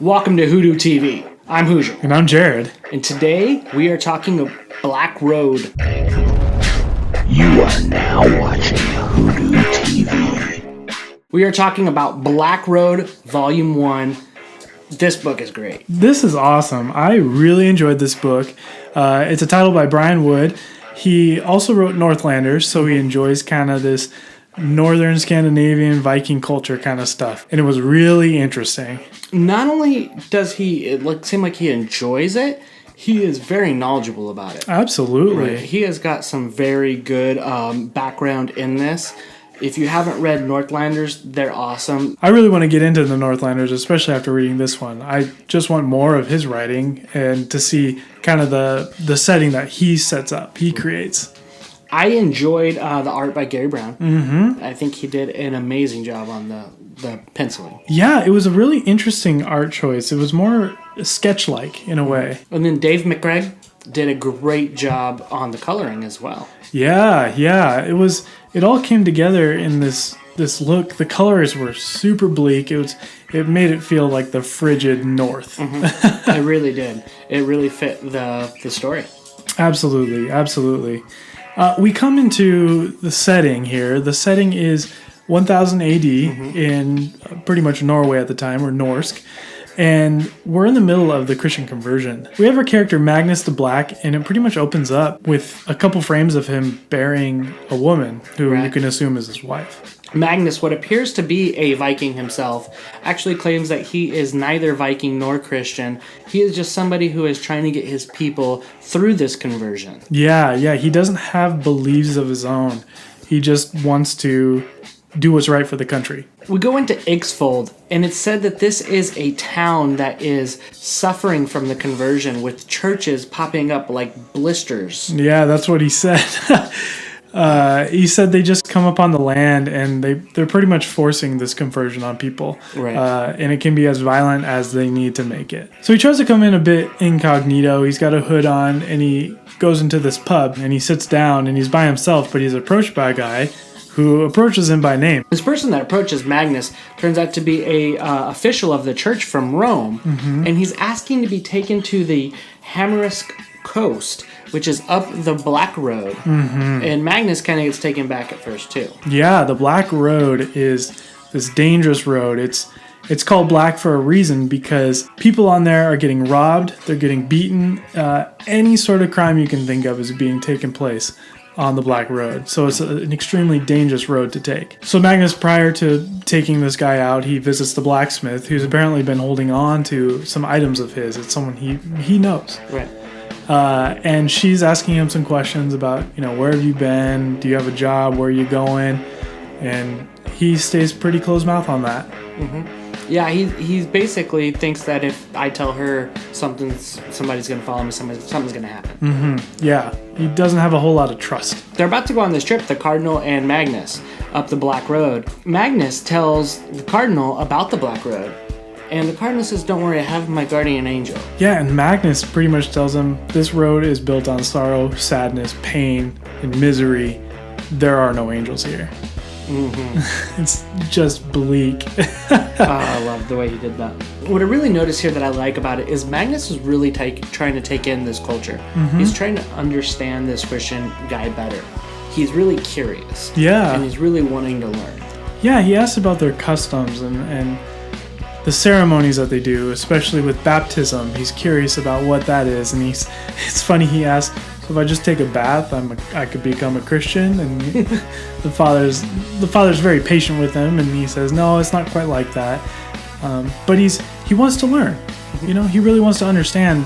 Welcome to WhoDooTV. I'm Hooser. And I'm Jared. And today we are talking of Black Road. You are now watching WhoDooTV. We are talking about Black Road Volume 1. This book is great. This is awesome. I really enjoyed this book. It's a title by Brian Wood. He also wrote Northlanders, so he enjoys kind of this northern Scandinavian Viking culture kind of stuff. And it was really interesting. Not only does he seem like he enjoys it, he is very knowledgeable about it. Absolutely. Right. He has got some very good background in this. If you haven't read Northlanders, they're awesome. I really want to get into the Northlanders, especially after reading this one. I just want more of his writing and to see kind of the setting that he sets up, he creates. I enjoyed the art by Garry Brown. Mm-hmm. I think he did an amazing job on the penciling. Yeah, it was a really interesting art choice. It was more sketch-like in a way. And then Dave McGregor did a great job on the coloring as well. Yeah. It all came together in this look. The colors were super bleak. It made it feel like the frigid north. Mm-hmm. It really did. It really fit the story. Absolutely. We come into the setting here. The setting is 1000 AD in pretty much Norway at the time, or Norsk. And we're in the middle of the Christian conversion. We have our character Magnus the Black, and it pretty much opens up with a couple frames of him burying a woman who you can assume is his wife. Magnus, what appears to be a Viking himself, actually claims that he is neither Viking nor Christian. He is just somebody who is trying to get his people through this conversion. Yeah. He doesn't have beliefs of his own. He just wants to do what's right for the country. We go into Ixfold, and it's said that this is a town that is suffering from the conversion, with churches popping up like blisters. Yeah, that's what he said. He said they just come up on the land, and they're pretty much forcing this conversion on people. Right. And it can be as violent as they need to make it. So he tries to come in a bit incognito. He's got a hood on, and he goes into this pub, and he sits down, and he's by himself, but he's approached by a guy who approaches him by name. This person that approaches Magnus turns out to be a official of the church from Rome, and he's asking to be taken to the Hammersk coast, which is up the Black Road. And Magnus kind of gets taken back at first too. Yeah, the Black Road is this dangerous road. It's called Black for a reason, because people on there are getting robbed, they're getting beaten. Any sort of crime you can think of is being taken place on the Black Road. So it's an extremely dangerous road to take. So Magnus, prior to taking this guy out, he visits the blacksmith, who's apparently been holding on to some items of his. It's someone he knows. Right. And she's asking him some questions about, where have you been? Do you have a job? Where are you going? And he stays pretty closed mouth on that. Yeah, he basically thinks that if I tell her somebody's going to follow me, something's going to happen. Yeah, he doesn't have a whole lot of trust. They're about to go on this trip, the Cardinal and Magnus, up the Black Road. Magnus tells the Cardinal about the Black Road, and the Cardinal says, "Don't worry, I have my guardian angel." Yeah, and Magnus pretty much tells him, this road is built on sorrow, sadness, pain, and misery. There are no angels here. It's just bleak. I love the way he did that. What I really notice here that I like about it is Magnus is really trying to take in this culture. He's trying to understand this Christian guy better. He's really curious. Yeah. And he's really wanting to learn. Yeah, he asks about their customs and the ceremonies that they do, especially with baptism. He's curious about what that is, and it's funny, he asks, so if I just take a bath, I could become a Christian? And the father's very patient with him, and he says, no, it's not quite like that. But he wants to learn. He really wants to understand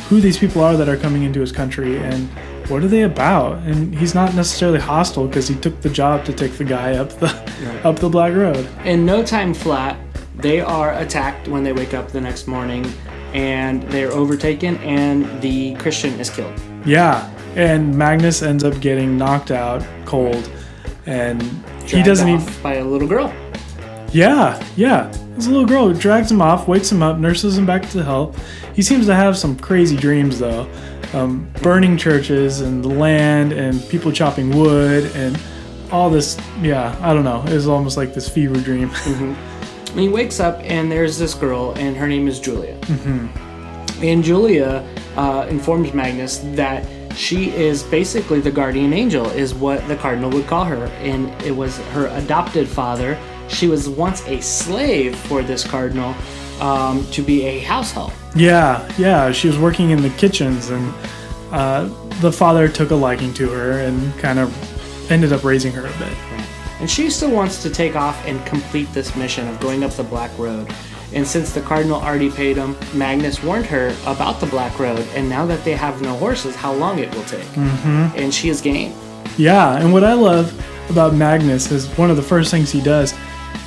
who these people are that are coming into his country and what are they about. And he's not necessarily hostile, because he took the job to take the guy up the Black Road. In no time flat, they are attacked when they wake up the next morning, and they're overtaken, and the Christian is killed. Yeah, and Magnus ends up getting knocked out cold, and he Dragged doesn't off even... by a little girl. Yeah. This little girl drags him off, wakes him up, nurses him back to health. He seems to have some crazy dreams, though. Burning churches and the land and people chopping wood and all this. Yeah, I don't know. It was almost like this fever dream. And he wakes up, and there's this girl, and her name is Julia. And Julia informs Magnus that she is basically the guardian angel, is what the cardinal would call her. And it was her adopted father. She was once a slave for this cardinal to be a house help. Yeah. She was working in the kitchens, and the father took a liking to her and kind of ended up raising her a bit. Right. And she still wants to take off and complete this mission of going up the Black Road. And since the cardinal already paid him, Magnus warned her about the Black Road, and now that they have no horses, how long it will take. And she is game. Yeah, and what I love about Magnus is one of the first things he does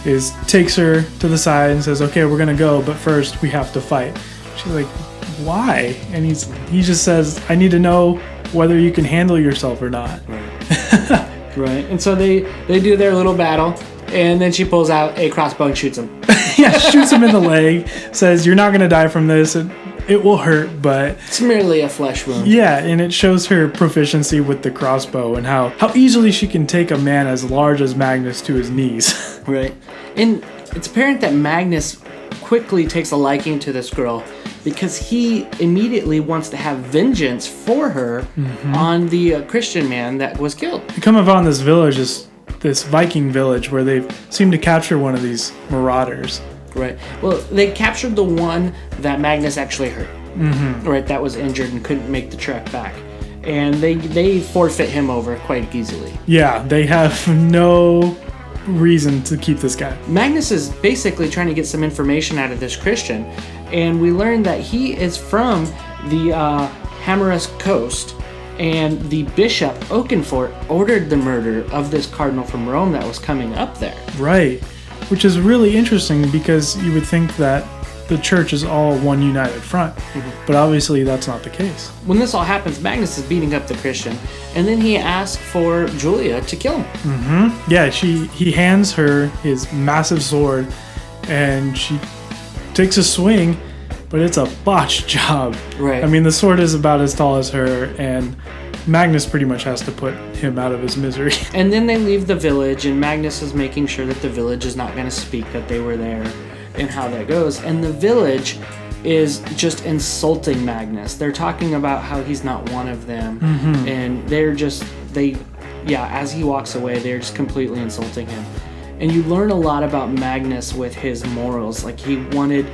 is takes her to the side and says, okay, we're going to go, but first we have to fight. She's like, why? And he just says, I need to know whether you can handle yourself or not. Right. And so they do their little battle, and then she pulls out a crossbow and shoots him. Shoots him in the leg, says, you're not going to die from this. It will hurt, but it's merely a flesh wound. Yeah, and it shows her proficiency with the crossbow and how easily she can take a man as large as Magnus to his knees. Right. And it's apparent that Magnus quickly takes a liking to this girl because he immediately wants to have vengeance for her on the Christian man that was killed. We come upon this village, this Viking village, where they seem to capture one of these marauders. Right. Well, they captured the one that Magnus actually hurt. Right, that was injured and couldn't make the trek back. And they forfeit him over quite easily. Yeah, they have no reason to keep this guy. Magnus is basically trying to get some information out of this Christian, and we learn that he is from the Hamarusk coast, and the Bishop Oakenfort ordered the murder of this cardinal from Rome that was coming up there. Right, which is really interesting because you would think that the church is all one united front, but obviously that's not the case. When this all happens, Magnus is beating up the Christian, and then he asks for Julia to kill him. Yeah, he hands her his massive sword, and she takes a swing, but it's a botched job. Right. I mean, the sword is about as tall as her, and Magnus pretty much has to put him out of his misery. And then they leave the village, and Magnus is making sure that the village is not going to speak that they were there and how that goes. And the village is just insulting Magnus. They're talking about how he's not one of them. And as he walks away, they're just completely insulting him. And you learn a lot about Magnus with his morals. Like, he wanted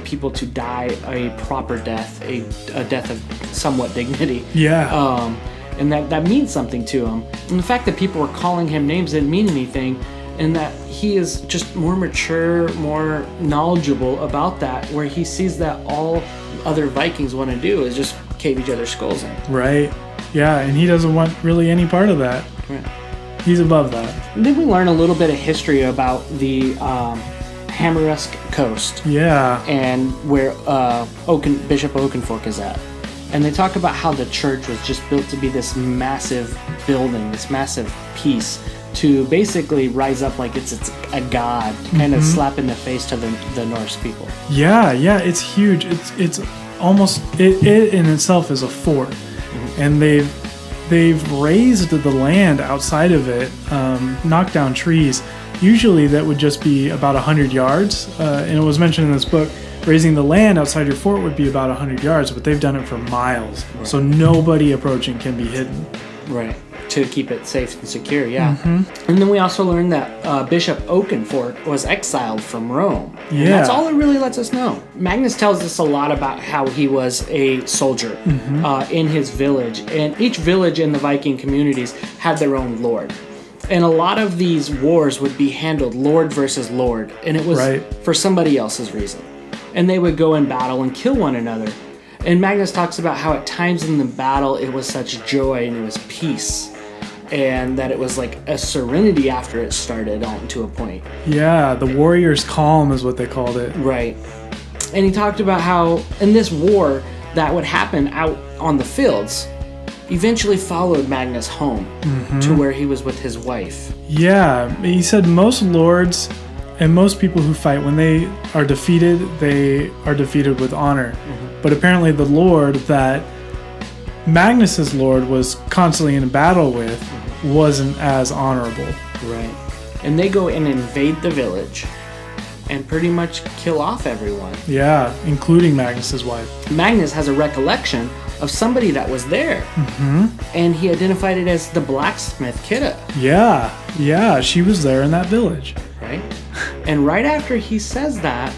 people to die a proper death, a death of somewhat dignity. Yeah. And that means something to him. And the fact that people were calling him names didn't mean anything, and that he is just more mature, more knowledgeable about that, where he sees that all other Vikings want to do is just cave each other's skulls in. Right. Yeah, and he doesn't want really any part of that. Right. He's above that. And then we learn a little bit of history about the Hamarusk coast. Yeah. And where Bishop Oakenfork is at. And they talk about how the church was just built to be this massive building, this massive piece, to basically rise up like it's a god, kind of slap in the face to the Norse people. Yeah, it's huge. It's almost it in itself is a fort, and they've raised the land outside of it, knocked down trees. Usually that would just be about 100 yards, and it was mentioned in this book. Raising the land outside your fort would be about 100 yards, but they've done it for miles, so nobody approaching can be hidden. Right. To keep it safe and secure, yeah. And then we also learned that Bishop Oakenfork was exiled from Rome. Yeah. And that's all it really lets us know. Magnus tells us a lot about how he was a soldier in his village. And each village in the Viking communities had their own lord. And a lot of these wars would be handled lord versus lord. And it was for somebody else's reason. And they would go in battle and kill one another. And Magnus talks about how at times in the battle it was such joy and it was peace. And that it was like a serenity after it started on to a point. Yeah, the warrior's calm is what they called it. Right. And he talked about how in this war that would happen out on the fields eventually followed Magnus home to where he was with his wife. Yeah, he said most lords and most people who fight, when they are defeated with honor. But apparently the lord that Magnus's lord was constantly in battle with wasn't as honorable. Right. And they go and invade the village, and pretty much kill off everyone. Yeah, including Magnus's wife. Magnus has a recollection of somebody that was there, and he identified it as the blacksmith Kidda. Yeah, she was there in that village. Right? And right after he says that,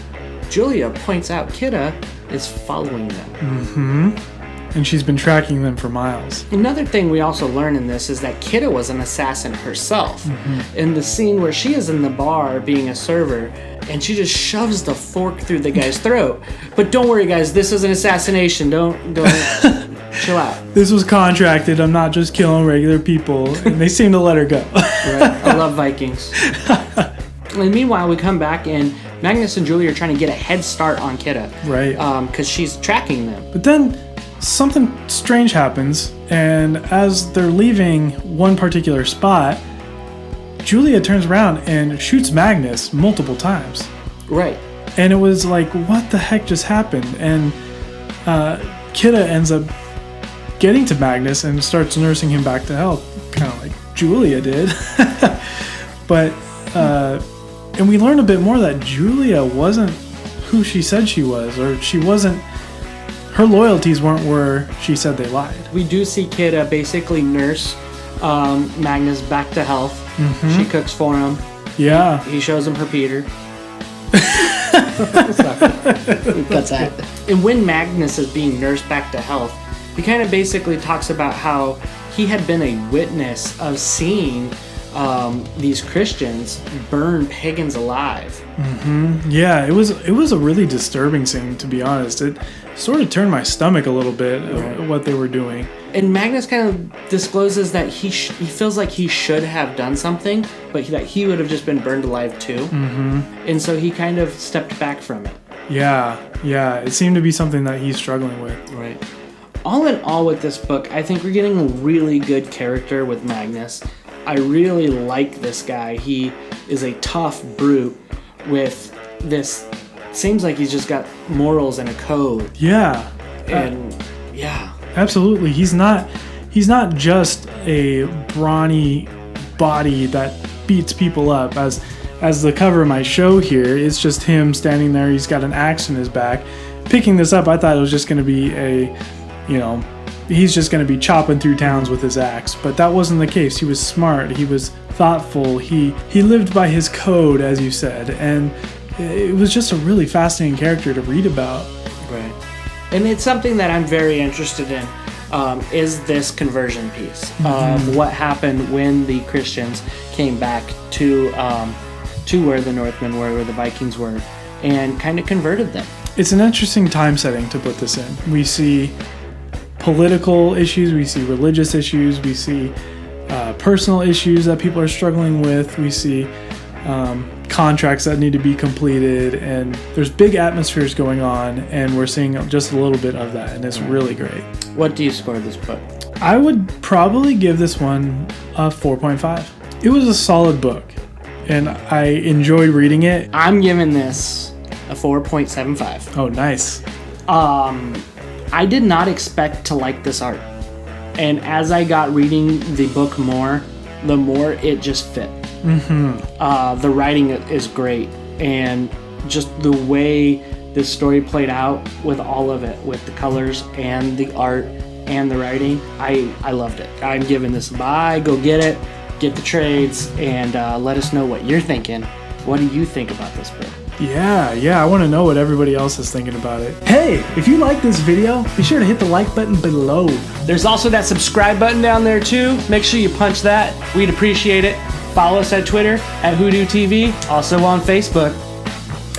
Julia points out Kidda is following them. And she's been tracking them for miles. Another thing we also learn in this is that Kidda was an assassin herself. In the scene where she is in the bar being a server, and she just shoves the fork through the guy's throat. But don't worry, guys, this is an assassination. Don't chill out. This was contracted. I'm not just killing regular people. And they seem to let her go. Right. I love Vikings. And meanwhile, we come back and Magnus and Julia are trying to get a head start on Kidda. Right. Because she's tracking them. But then something strange happens, and as they're leaving one particular spot, Julia turns around and shoots Magnus multiple times. Right. And it was like, what the heck just happened? And Kidda ends up getting to Magnus and starts nursing him back to health, kind of like Julia did. But and we learn a bit more that Julia wasn't who she said she was, or she wasn't. Her loyalties weren't where she said they lied. We do see Kidda basically nurse Magnus back to health. She cooks for him. Yeah. He shows him her Peter. That's that. And when Magnus is being nursed back to health, he kind of basically talks about how he had been a witness of seeing these Christians burn pagans alive. Yeah, it was a really disturbing scene, to be honest. It sort of turned my stomach a little bit, what they were doing. And Magnus kind of discloses that he feels like he should have done something, but that he would have just been burned alive too. And so he kind of stepped back from it. Yeah, it seemed to be something that he's struggling with. Right. All in all with this book, I think we're getting a really good character with Magnus. I really like this guy. He is a tough brute with this, seems like he's just got morals and a code. Yeah. And yeah. Absolutely. He's not just a brawny body that beats people up. As the cover of my show here, it's just him standing there. He's got an axe in his back. Picking this up, I thought it was just going to be he's just going to be chopping through towns with his axe. But that wasn't the case. He was smart. He was thoughtful. He lived by his code, as you said. And it was just a really fascinating character to read about. Right. And it's something that I'm very interested in, is this conversion piece of what happened when the Christians came back to where the Northmen were, where the Vikings were, and kind of converted them. It's an interesting time setting to put this in. We see political issues, we see religious issues, we see personal issues that people are struggling with, we see contracts that need to be completed, and there's big atmospheres going on, and we're seeing just a little bit of that, and it's really great. What do you score this book? I would probably give this one a 4.5. It was a solid book, and I enjoyed reading it. I'm giving this a 4.75. Oh, nice. I did not expect to like this art, and as I got reading the book more, the more it just fit. The writing is great, and just the way this story played out with all of it, with the colors and the art and the writing, I loved it. I'm giving this a buy. Go get it, get the trades, and let us know what you're thinking. What do you think about this book? Yeah, I want to know what everybody else is thinking about it. Hey, if you like this video, be sure to hit the like button below. There's also that subscribe button down there too. Make sure you punch that. We'd appreciate it. Follow us at Twitter at WhoDooTV, also on Facebook.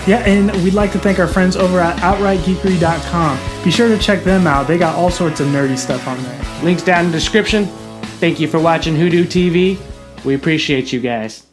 Yeah, and we'd like to thank our friends over at OutrightGeekery.com. Be sure to check them out. They got all sorts of nerdy stuff on there. Links down in the description. Thank you for watching WhoDooTV. We appreciate you guys.